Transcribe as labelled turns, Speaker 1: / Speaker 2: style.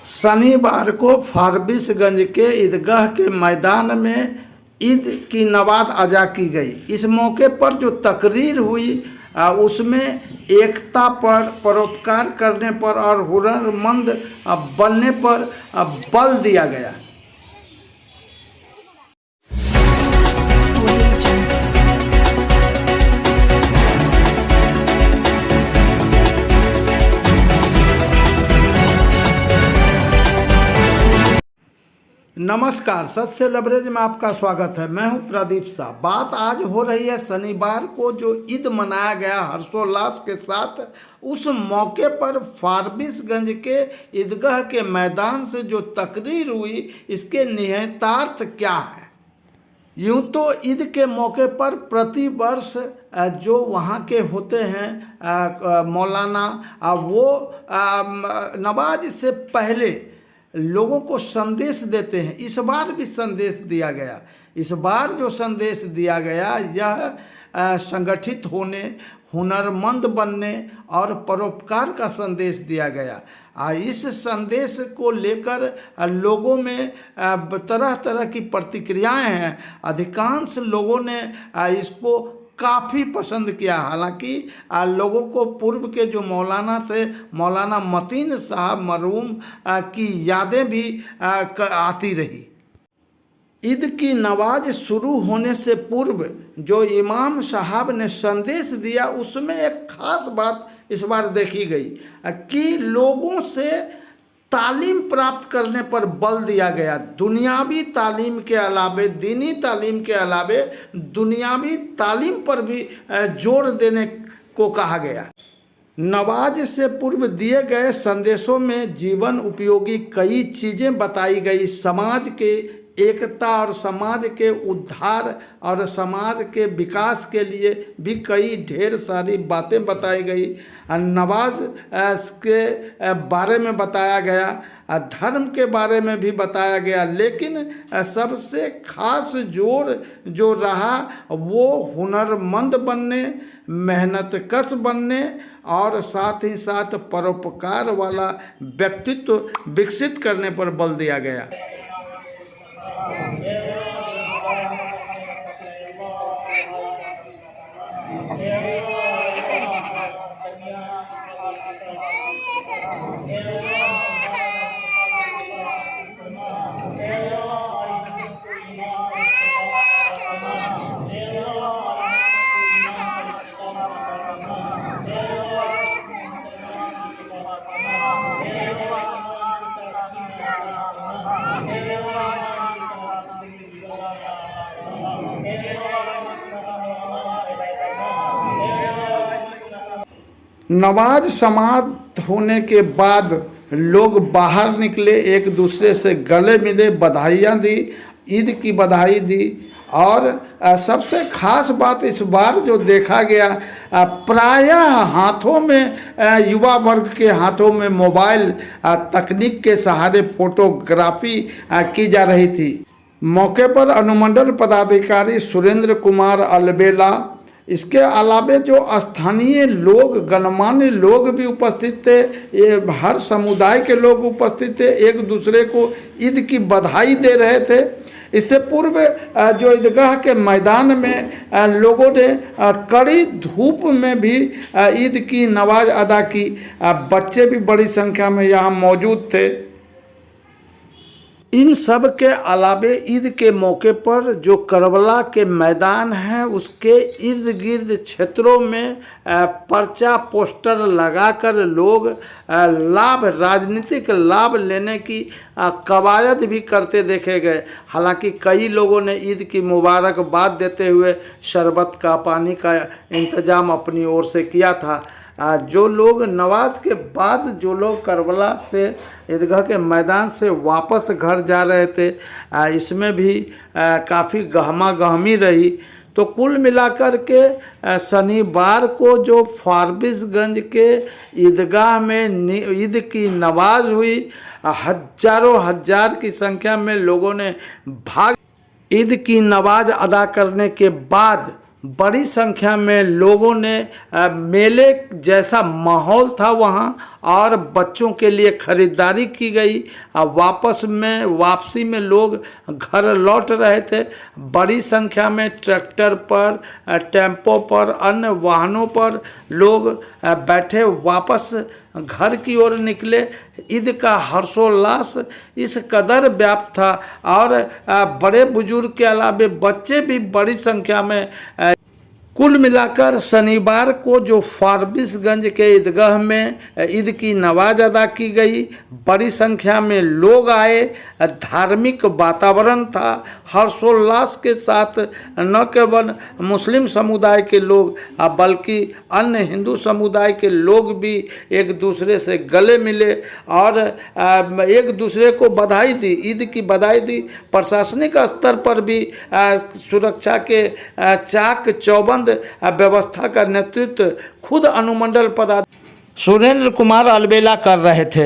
Speaker 1: शनिवार को फारबिसगंज के ईदगाह के मैदान में ईद की नमाज अदा की गई। इस मौके पर जो तकरीर हुई उसमें एकता पर, परोपकार करने पर और हुनरमंद बनने पर बल दिया गया। नमस्कार, सत से लबरेज में आपका स्वागत है। मैं हूं प्रदीप शाह। बात आज हो रही है शनिवार को जो ईद मनाया गया हर्षोल्लास के साथ। उस मौके पर फारबिसगंज के ईदगाह के मैदान से जो तकरीर हुई, इसके निहितार्थ क्या है? यूँ तो ईद के मौके पर प्रतिवर्ष जो वहाँ के होते हैं मौलाना, वो नमाज से पहले लोगों को संदेश देते हैं। इस बार भी संदेश दिया गया। इस बार जो संदेश दिया गया यह संगठित होने, हुनरमंद बनने और परोपकार का संदेश दिया गया। इस संदेश को लेकर लोगों में तरह तरह की प्रतिक्रियाएं हैं। अधिकांश लोगों ने इसको काफ़ी पसंद किया। हालांकि लोगों को पूर्व के जो मौलाना थे, मौलाना मतीन साहब मरहूम की यादें भी आती रही। ईद की नमाज शुरू होने से पूर्व जो इमाम साहब ने संदेश दिया, उसमें एक खास बात इस बार देखी गई कि लोगों से तालीम प्राप्त करने पर बल दिया गया। दुनियावी तालीम के अलावे, दीनी तालीम के अलावे दुनियावी तालीम पर भी जोर देने को कहा गया। नमाज से पूर्व दिए गए संदेशों में जीवन उपयोगी कई चीज़ें बताई गई। समाज के एकता और समाज के उद्धार और समाज के विकास के लिए भी कई ढेर सारी बातें बताई गई। नमाज के बारे में बताया गया, धर्म के बारे में भी बताया गया, लेकिन सबसे खास जोर जो रहा वो हुनरमंद बनने, मेहनतकश बनने और साथ ही साथ परोपकार वाला व्यक्तित्व विकसित करने पर बल दिया गया। नमाज समाप्त होने के बाद लोग बाहर निकले, एक दूसरे से गले मिले, बधाइयाँ दी, ईद की बधाई दी। और सबसे खास बात इस बार जो देखा गया, प्रायः हाथों में, युवा वर्ग के हाथों में मोबाइल तकनीक के सहारे फोटोग्राफी की जा रही थी। मौके पर अनुमंडल पदाधिकारी सुरेंद्र कुमार अलबेला, इसके अलावे जो स्थानीय लोग, गणमान्य लोग भी उपस्थित थे। ये हर समुदाय के लोग उपस्थित थे, एक दूसरे को ईद की बधाई दे रहे थे। इससे पूर्व जो ईदगाह के मैदान में लोगों ने कड़ी धूप में भी ईद की नमाज अदा की। बच्चे भी बड़ी संख्या में यहाँ मौजूद थे। इन सब के अलावे ईद के मौके पर जो करबला के मैदान हैं, उसके इर्द गिर्द क्षेत्रों में पर्चा पोस्टर लगाकर लोग राजनीतिक लाभ लेने की कवायद भी करते देखे गए। हालांकि कई लोगों ने ईद की मुबारकबाद देते हुए शरबत का, पानी का इंतजाम अपनी ओर से किया था। जो लोग नमाज के बाद जो लोग करबला से, ईदगाह के मैदान से वापस घर जा रहे थे, इसमें भी काफ़ी गहमा गहमी रही। तो कुल मिलाकर के शनिवार को जो फारबिसगंज के ईदगाह में ईद की नमाज हुई, हजारों हजार की संख्या में लोगों ने भाग ईद की नमाज अदा करने के बाद बड़ी संख्या में लोगों ने मेले जैसा माहौल था वहाँ, और बच्चों के लिए खरीदारी की गई। वापसी में लोग घर लौट रहे थे। बड़ी संख्या में ट्रैक्टर पर, टेम्पो पर, अन्य वाहनों पर लोग बैठे वापस घर की ओर निकले। ईद का हर्षोल्लास इस कदर व्याप्त था, और बड़े बुजुर्ग के अलावा बच्चे भी बड़ी संख्या में। कुल मिलाकर शनिवार को जो फारबिसगंज के ईदगाह में ईद की नमाज अदा की गई, बड़ी संख्या में लोग आए, धार्मिक वातावरण था। हर्षोल्लास के साथ न केवल मुस्लिम समुदाय के लोग बल्कि अन्य हिंदू समुदाय के लोग भी एक दूसरे से गले मिले और एक दूसरे को बधाई दी, ईद की बधाई दी। प्रशासनिक स्तर पर भी सुरक्षा के चाक चौबंद व्यवस्था का नेतृत्व खुद अनुमंडल पदाधिकारी सुरेंद्र कुमार अलबेला कर रहे थे।